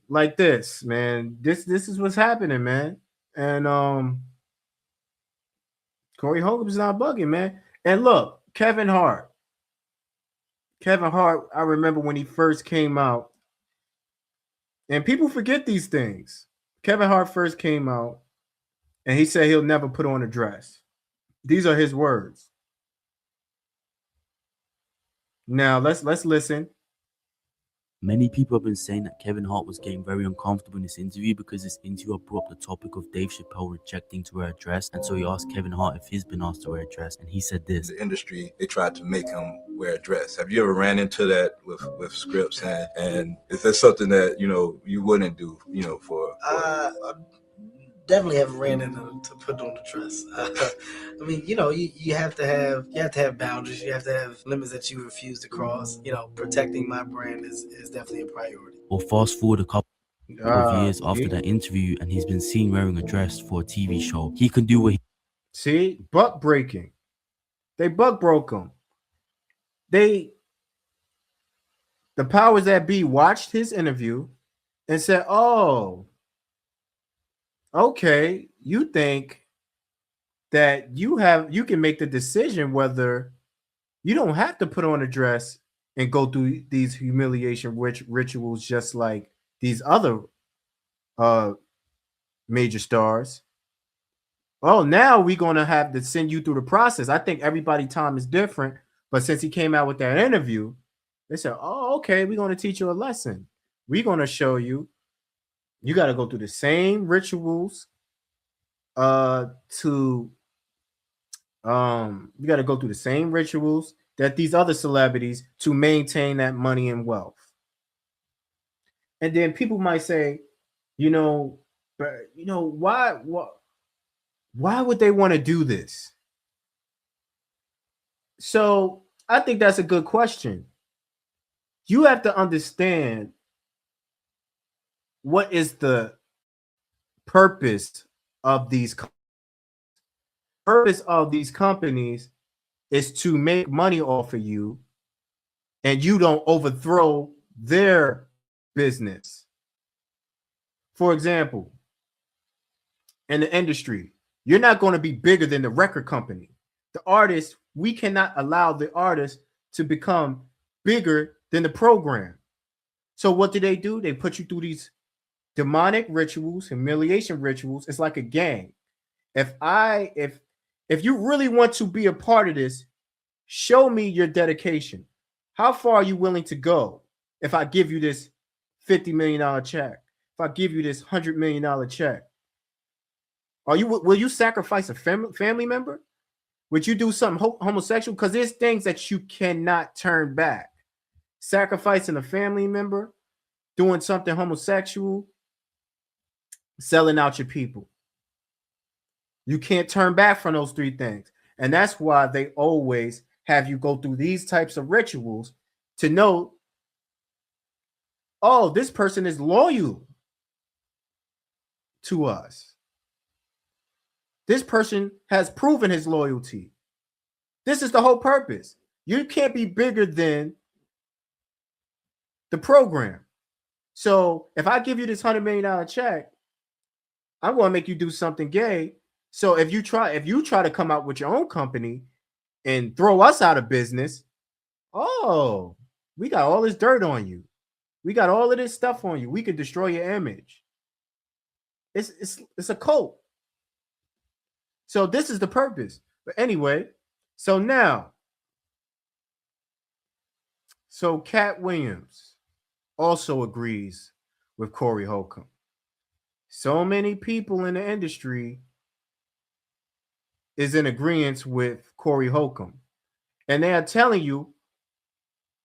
like this, man. This is what's happening, man. And Corey Holcomb's not bugging, man. And look, Kevin Hart, I remember when he first came out, and people forget these things. Kevin Hart first came out, and he said he'll never put on a dress. These are his words. Now let's listen. Many people have been saying that Kevin Hart was getting very uncomfortable in this interview because this interviewer brought up the topic of Dave Chappelle rejecting to wear a dress, and so he asked Kevin Hart if he's been asked to wear a dress, and he said this. The industry, they tried to make him wear a dress. Have you ever ran into that with scripts, and is that something that you wouldn't do, for definitely haven't ran into to put on the dress. I mean, you have to have boundaries. You have to have limits that you refuse to cross. Protecting my brand is definitely a priority. Well, fast forward a couple of years after that interview, and he's been seen wearing a dress for a TV show. He can do what he... See, buck breaking. They buck broke him. The powers that be watched his interview and said, "Oh, okay, you think that you can make the decision whether you don't have to put on a dress and go through these humiliation rituals just like these other major stars. Oh, now we're gonna have to send you through the process." I think everybody's time is different, but since he came out with that interview, they said, "Oh, okay, we're gonna teach you a lesson. We're gonna show you got to go through the same rituals you got to go through the same rituals that these other celebrities to maintain that money and wealth." And then people might say, but why would they want to do this? So I think that's a good question. You have to understand what is the purpose of these companies is to make money off of you, and you don't overthrow their business. For example, in the industry, you're not going to be bigger than the record company. The artist, we cannot allow the artist to become bigger than the program. So what do? They put you through these demonic rituals, humiliation rituals. It's like a gang. If you really want to be a part of this, show me your dedication. How far are you willing to go? If I give you this $50 million check, if I give you this $100 million check, will you sacrifice a family member? Would you do something homosexual? Because there's things that you cannot turn back. Sacrificing a family member, doing something homosexual, selling out your people. You can't turn back from those three things. And that's why they always have you go through these types of rituals to know, oh, this person is loyal to us. This person has proven his loyalty. This is the whole purpose. You can't be bigger than the program. So if I give you this $100 million check, I'm going to make you do something gay. So if you try to come out with your own company and throw us out of business, oh, we got all this dirt on you. We got all of this stuff on you. We could destroy your image. It's a cult. So this is the purpose. But anyway, so Katt Williams also agrees with Corey Holcomb. So many people in the industry is in agreement with Corey Holcomb. And they are telling you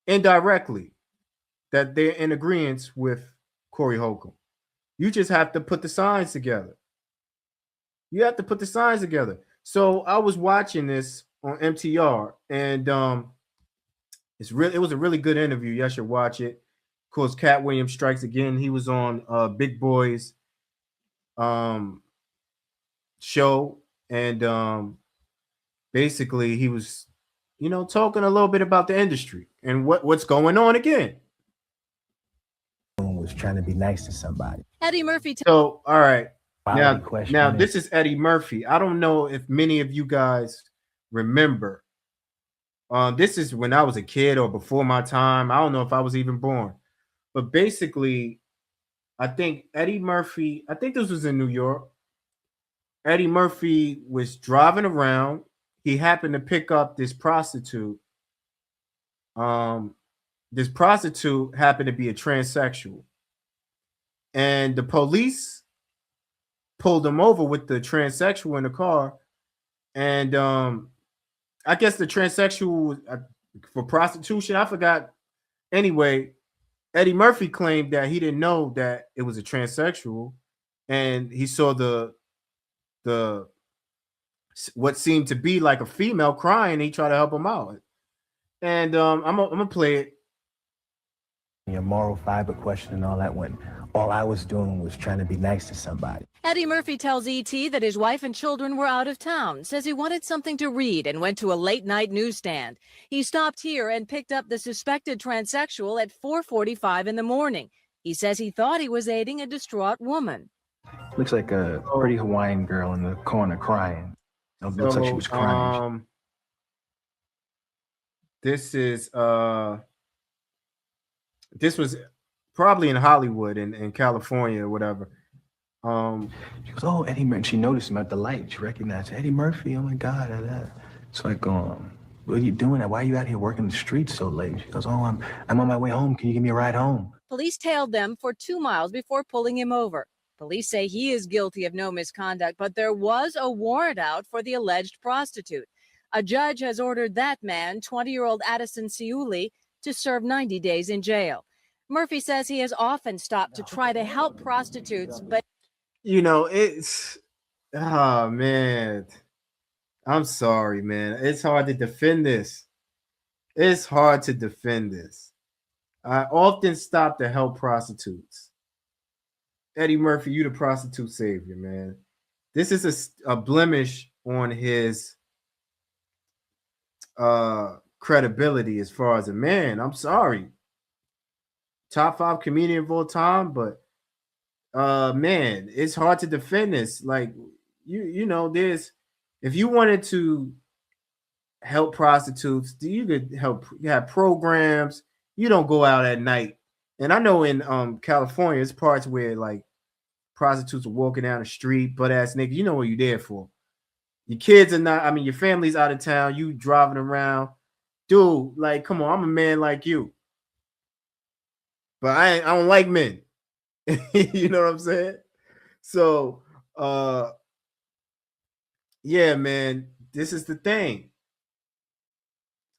indirectly that they're in agreement with Corey Holcomb. You just have to put the signs together. You have to put the signs together. So I was watching this on MTR, and it was a really good interview. You should watch it. Of course, Katt Williams strikes again. He was on Big Boy's show, and basically he was, talking a little bit about the industry and what's going on again. was trying to be nice to somebody. Eddie Murphy. So, all right. Quality question. Now this is Eddie Murphy. I don't know if many of you guys remember. This is when I was a kid or before my time. I don't know if I was even born. But basically, I think Eddie Murphy, I think this was in New York. Eddie Murphy was driving around. He happened to pick up this prostitute. This prostitute happened to be a transsexual. And the police pulled him over with the transsexual in the car. And I guess the transsexual for prostitution, I forgot. Anyway, Eddie Murphy claimed that he didn't know that it was a transsexual, and he saw the what seemed to be like a female crying. And he tried to help him out, and I'm gonna play it. Your moral fiber question and all that when all I was doing was trying to be nice to somebody. Eddie Murphy tells ET that his wife and children were out of town, says he wanted something to read and went to a late-night newsstand. He stopped here and picked up the suspected transsexual at 4:45 in the morning. He says he thought he was aiding a distraught woman. Looks like a pretty Hawaiian girl in the corner crying. It looks like she was crying. This was probably in Hollywood in California or whatever. She goes, "Oh, Eddie Murphy." She noticed him at the light. She recognized Eddie Murphy. Oh my God! It's like, what are you doing? Why are you out here working the streets so late? She goes, "Oh, I'm on my way home. Can you give me a ride home?" Police tailed them for 2 miles before pulling him over. Police say he is guilty of no misconduct, but there was a warrant out for the alleged prostitute. A judge has ordered that man, 20-year-old Addison Ciuli, to serve 90 days in jail. Murphy says he has often stopped to try to help prostitutes, but it's, oh man, I'm sorry, man. It's hard to defend this. It's hard to defend this. I often stop to help prostitutes. Eddie Murphy, you the prostitute savior, man. This is a blemish on his credibility as far as a man. I'm sorry. Top 5 comedian of all time, but man, it's hard to defend this. Like, there's, if you wanted to help prostitutes, you could help. You have programs. You don't go out at night. And I know in California, it's parts where like prostitutes are walking down the street, butt ass niggas. You know what you're there for. Your kids are not. I mean, your family's out of town. You driving around, dude. Like, come on, I'm a man like you, but I don't like men. You know what I'm saying? So, yeah, man, this is the thing.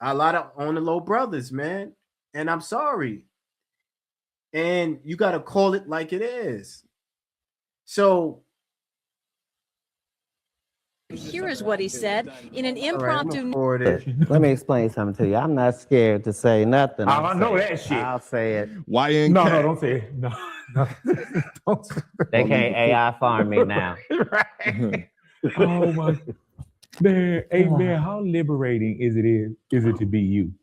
A lot of on the low brothers, man, and I'm sorry. And you got to call it like it is. So here is what he said in an impromptu. Let me explain something to you. I'm not scared to say nothing. I know that shit. I'll say it. Why ain't no, don't say it. No. They can't AI farm me now. Right. Oh my man. Hey man, how liberating is it to be you?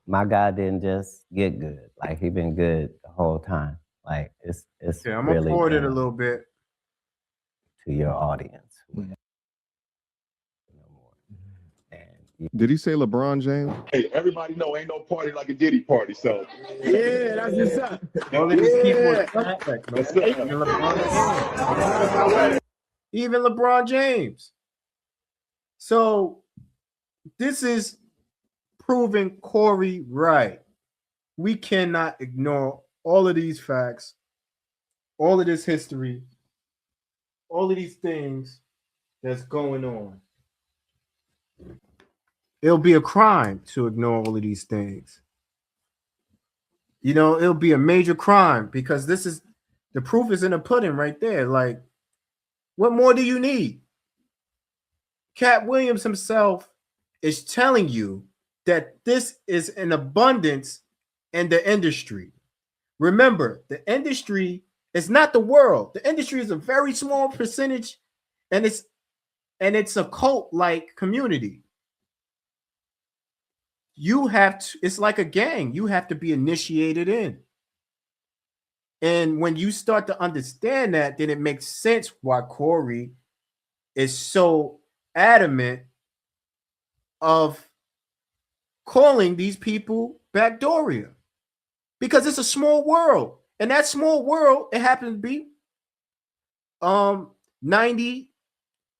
My guy didn't just get good. Like, he been good the whole time. Like, it's yeah, I'm really gonna forward it a little bit to your audience. Did he say LeBron James? Hey, everybody know ain't no party like a Diddy party, so. Yeah, that's what's up. All of these people even LeBron James. So this is proving Corey right. We cannot ignore all of these facts, all of this history, all of these things that's going on. It'll be a crime to ignore all of these things. It'll be a major crime because this is the proof is in the pudding right there. Like, what more do you need? Katt Williams himself is telling you that this is an abundance in the industry. Remember, the industry It's not the world. The industry is a very small percentage, and it's a cult-like community. You have to, it's like a gang. You have to be initiated in. And when you start to understand that, then it makes sense why Corey is so adamant of calling these people Backdooria, because it's a small world. And that small world, it happens to be 90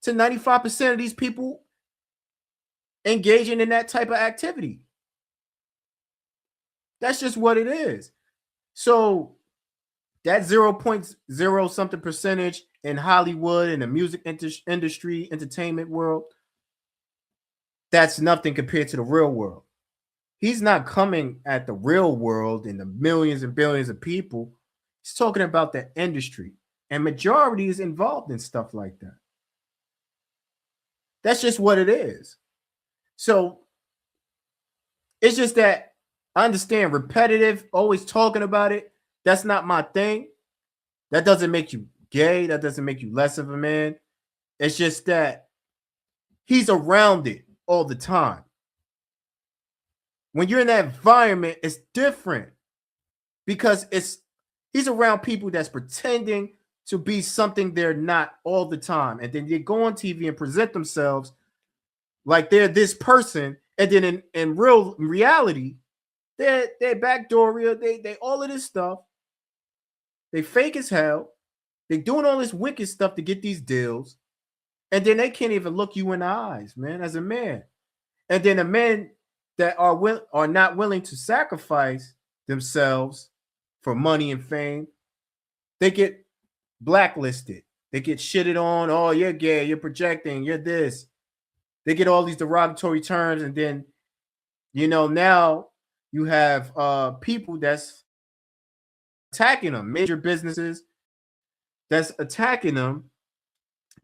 to 95% of these people engaging in that type of activity. That's just what it is. So that 0.0 something percentage in Hollywood and the music industry, entertainment world, that's nothing compared to the real world. He's not coming at the real world and the millions and billions of people. He's talking about the industry, and majority is involved in stuff like that. That's just what it is. So it's just that I understand repetitive, always talking about it. That's not my thing. That doesn't make you gay. That doesn't make you less of a man. It's just that he's around it all the time. When you're in that environment, it's different because he's around people that's pretending to be something they're not all the time. And then they go on TV and present themselves like they're this person. And then in reality, they're Backdooria, they all of this stuff. They fake as hell. They doing all this wicked stuff to get these deals. And then they can't even look you in the eyes, man, as a man. And then the men that are not willing to sacrifice themselves for money and fame, they get blacklisted. They get shitted on. Oh, you're gay, you're projecting, you're this. They get all these derogatory terms, and then, now you have people that's attacking them, major businesses that's attacking them,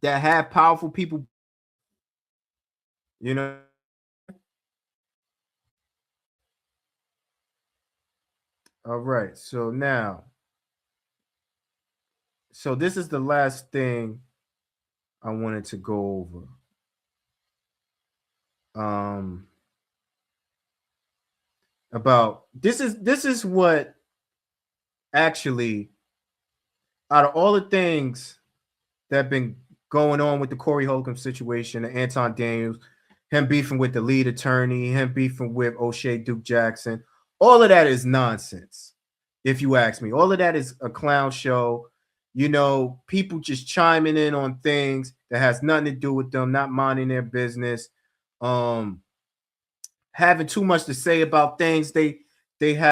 that have powerful people, All right, so this is the last thing I wanted to go over. About this is what actually, out of all the things that have been going on with the Corey Holcomb situation, the Anton Daniels, him beefing with the lead attorney, him beefing with O'Shea Duke Jackson, all of that is nonsense, if you ask me. All of that is a clown show. People just chiming in on things that has nothing to do with them, not minding their business, having too much to say about things they have